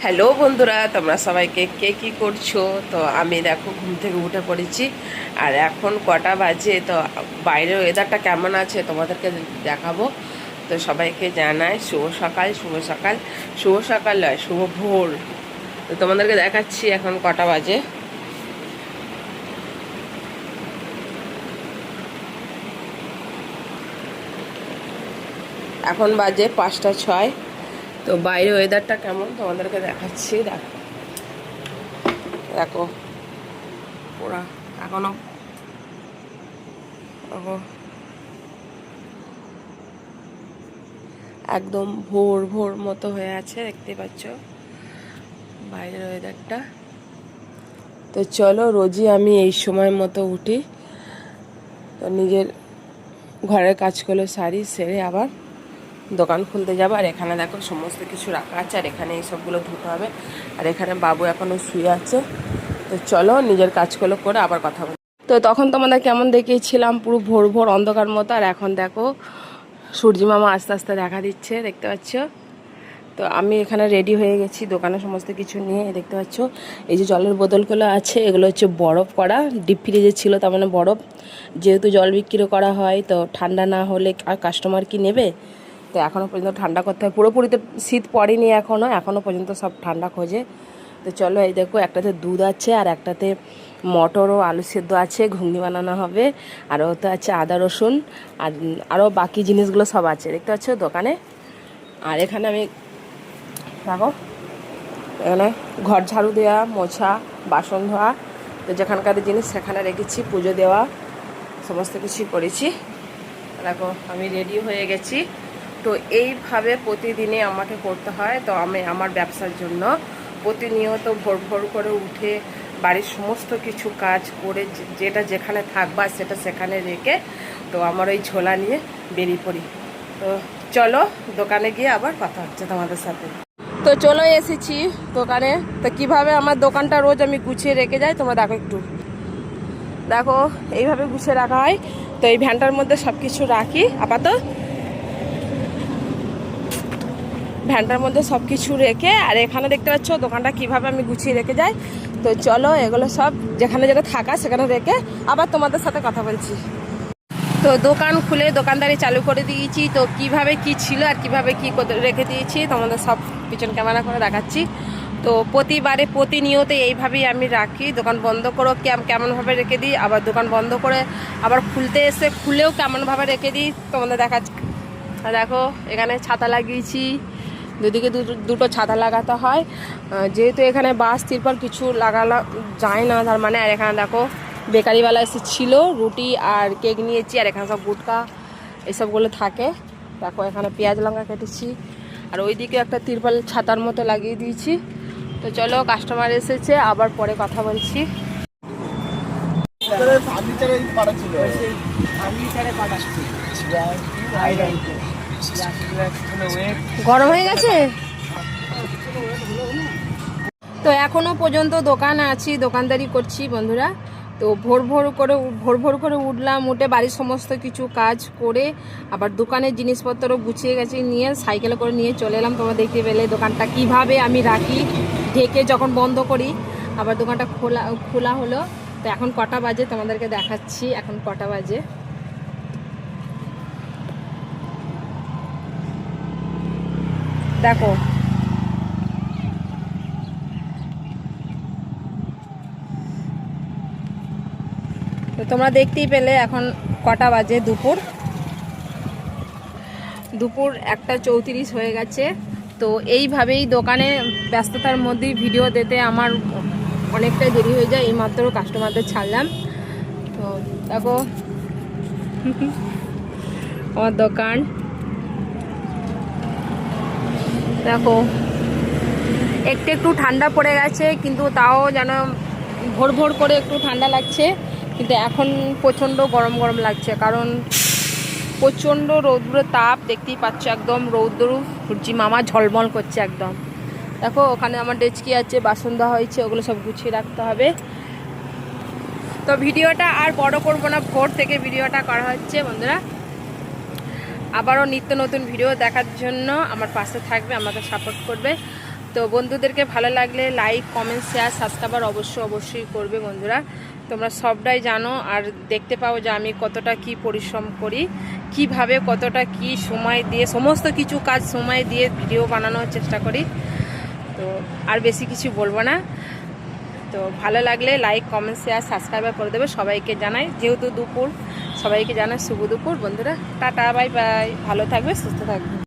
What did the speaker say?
Hello বন্ধুরা, তোমরা সবাইকে কে কী করছো? তো আমি দেখো ঘুম থেকে উঠে পড়েছি। আর এখন কটা বাজে, তো বাইরের ওয়েদারটা কেমন আছে তোমাদেরকে দেখাবো। তো সবাইকে জানাই শুভ সকাল, শুভ সকাল, শুভ সকাল নয়, শুভ ভোর। তো তোমাদেরকে দেখাচ্ছি এখন কটা বাজে। এখন বাজে 5টা 6। তো বাইরে ওয়েদারটা কেমন তোমাদেরকে দেখাচ্ছি। দেখো দেখো পুরা এখনো একদম ভোর ভোর মতো হয়ে আছে, দেখতে পাচ্ছ বাইরের ওয়েদারটা। তো চলো, রোজই আমি এই সময় মতো উঠি, তো নিজের ঘরের কাজগুলো সারি, সেরে আবার দোকান খুলতে যাবো। আর এখানে দেখো সমস্ত কিছু রাখা আছে, আর এখানে এইসবগুলো ধুতে হবে। আর এখানে বাবু এখনও শুয়ে আছে। তো চলো নিজের কাজগুলো করে আবার কথা বলি। তো তখন তোমাদের কেমন দেখিয়েছিলাম, পুরো ভোর ভোর অন্ধকার মতো, আর এখন দেখো সূর্যি মামা আস্তে আস্তে দেখা দিচ্ছে, দেখতে পাচ্ছ। তো আমি এখানে রেডি হয়ে গেছি দোকানে সমস্ত কিছু নিয়ে। দেখতে পাচ্ছ এই যে জলের বোতলগুলো আছে, এগুলো হচ্ছে বরফ করা, ডিপ ফ্রিজে ছিল, তার মানে বরফ। যেহেতু জল বিক্রি করা হয়, তো ঠান্ডা না হলে আর কাস্টমার কি নেবে, তো এখনও পর্যন্ত ঠান্ডা করতে হয়। পুরোপুরি তো শীত পড়েনি এখনও পর্যন্ত সব ঠান্ডা খোঁজে। তো চলো, এই দেখো একটাতে দুধ আছে, আর একটাতে মটর ও আলু সেদ্ধ আছে, ঘুগনি বানানো হবে। আর ওতে আছে আদা রসুন, আর আরও বাকি জিনিসগুলো সব আছে, দেখতে পাচ্ছ দোকানে। আর এখানে আমি দেখো এখানে ঘর ঝাড়ু দেওয়া, মোছা, বাসন ধোয়া, তো যেখানকার জিনিস সেখানে রেখেছি, পুজো দেওয়া, সমস্ত কিছুই করেছি। দেখো আমি রেডি হয়ে গেছি। তো এইভাবে প্রতিদিনে আমাকে করতে হয়। তো আমি আমার ব্যবসার জন্য প্রতিনিয়ত ভোর ভোর করে উঠে বাড়ির সমস্ত কিছু কাজ করে, যেটা যেখানে থাকবা সেটা সেখানে রেখে, তো আমার ওই ঝোলা নিয়ে বেরিয়ে পড়ি। তো চলো দোকানে গিয়ে আবার কথা হচ্ছে তোমাদের সাথে। তো চলে এসেছি দোকানে। তো কিভাবে আমার দোকানটা রোজ আমি গুছিয়ে রেখে যাই তোমরা দেখো একটু। দেখো এইভাবে গুছিয়ে রাখা হয়। তো এই ভ্যানটার মধ্যে সব কিছু রাখি, আপাতত ভ্যানটার মধ্যে সব কিছু রেখে। আর এখানে দেখতে পাচ্ছ দোকানটা কিভাবে আমি গুছিয়ে রেখে যাই। তো চলো এগুলো সব যেখানে যেটা থাকা সেখানে রেখে আবার তোমাদের সাথে কথা বলছি। তো দোকান খুলে দোকানদারি চালু করে দিয়েছি। তো কিভাবে কি ছিল আর কিভাবে কি রেখে দিয়েছি তোমাদের সব পিছন ক্যামেরা করে দেখাচ্ছি। তো প্রতিবারে প্রতিনিয়ত এইভাবেই আমি রাখি। দোকান বন্ধ করো কেমনভাবে রেখে দিই, আবার দোকান বন্ধ করে আবার খুলতে এসে খুলেও কেমনভাবে রেখে দিই তোমাদের দেখাচ্ছি। দেখো এখানে ছাতা লাগিয়েছি, দুদিকে দুটো ছাতা লাগাতে হয়, যেহেতু এখানে বাস তিরপল কিছু লাগানো যায় না, তার মানে। আর এখানে দেখো বেকারিওয়ালা এসেছিল, রুটি আর কেক নিয়েছি, আর এখানে সব গুটকা এসবগুলো থাকে। দেখো এখানে পেঁয়াজ লঙ্কা কেটেছি, আর ওইদিকে একটা তিরপল ছাতার মতো লাগিয়ে দিয়েছি। তো চলো কাস্টমার এসেছে, আবার পরে কথা বলছি। গরম হয়ে গেছে। তো এখনো পর্যন্ত দোকানে আছি, দোকানদারি করছি বন্ধুরা। তো ভোর ভোর করে উঠলাম, উঠে বাড়ির সমস্ত কিছু কাজ করে আবার দোকানের জিনিসপত্র গুছিয়ে গেছি, নিয়ে সাইকেলে করে নিয়ে চলে এলাম। তোমরা দেখতে পেলে দোকানটা কিভাবে আমি রাখি, ঢেকে যখন বন্ধ করি, আবার দোকানটা খোলা হলো। তো এখন কটা বাজে তোমাদেরকে দেখাচ্ছি, এখন কটা বাজে দেখো। তো তোমরা দেখতেই পেলে এখন কটা বাজে, দুপুর 1টা 34 হয়ে গেছে। তো এইভাবেই দোকানে ব্যস্ততার মধ্যেই ভিডিও দিতে আমার অনেকটাই দেরি হয়ে যায়। এইমাত্র কাস্টমারদের ছাড়লাম। তো দেখো আমার দোকান, দেখো একটু ঠান্ডা পড়ে গেছে, কিন্তু তাও যেন ভোর ভোর করে একটু ঠান্ডা লাগছে। কিন্তু এখন প্রচণ্ড গরম গরম লাগছে, কারণ প্রচণ্ড রৌদ্রের তাপ, দেখতেই পাচ্ছ একদম রৌদ্র, সূর্যি মামা ঝলমল করছে একদম। দেখো ওখানে আমার ডেচকি আছে, বাসন দেওয়া হয়েছে, ওগুলো সব গুছিয়ে রাখতে হবে। তো ভিডিওটা আর বড় করব না, ভোর থেকে ভিডিওটা করা হচ্ছে বন্ধুরা। আবারও নিত্য নতুন ভিডিও দেখার জন্য আমার পাশে থাকবে, আমাকে সাপোর্ট করবে। তো বন্ধুদেরকে ভালো লাগলে লাইক কমেন্ট শেয়ার সাবস্ক্রাইবার অবশ্যই করবে বন্ধুরা। তোমরা সবটাই জানো আর দেখতে পাও যে আমি কতটা কি পরিশ্রম করি, কিভাবে কতটা কি সময় দিয়ে সমস্ত কিছু কাজ সময় দিয়ে ভিডিও বানানোর চেষ্টা করি। তো আর বেশি কিছু বলবো না। তো ভালো লাগলে লাইক কমেন্ট শেয়ার সাবস্ক্রাইবার করে দেবে। সবাইকে জানাই, যেহেতু দুপুর, সবাইকে জানাই শুভ দুপুর বন্ধুরা। টাটা, বাই বাই, ভালো থাকবে, সুস্থ থাকবে।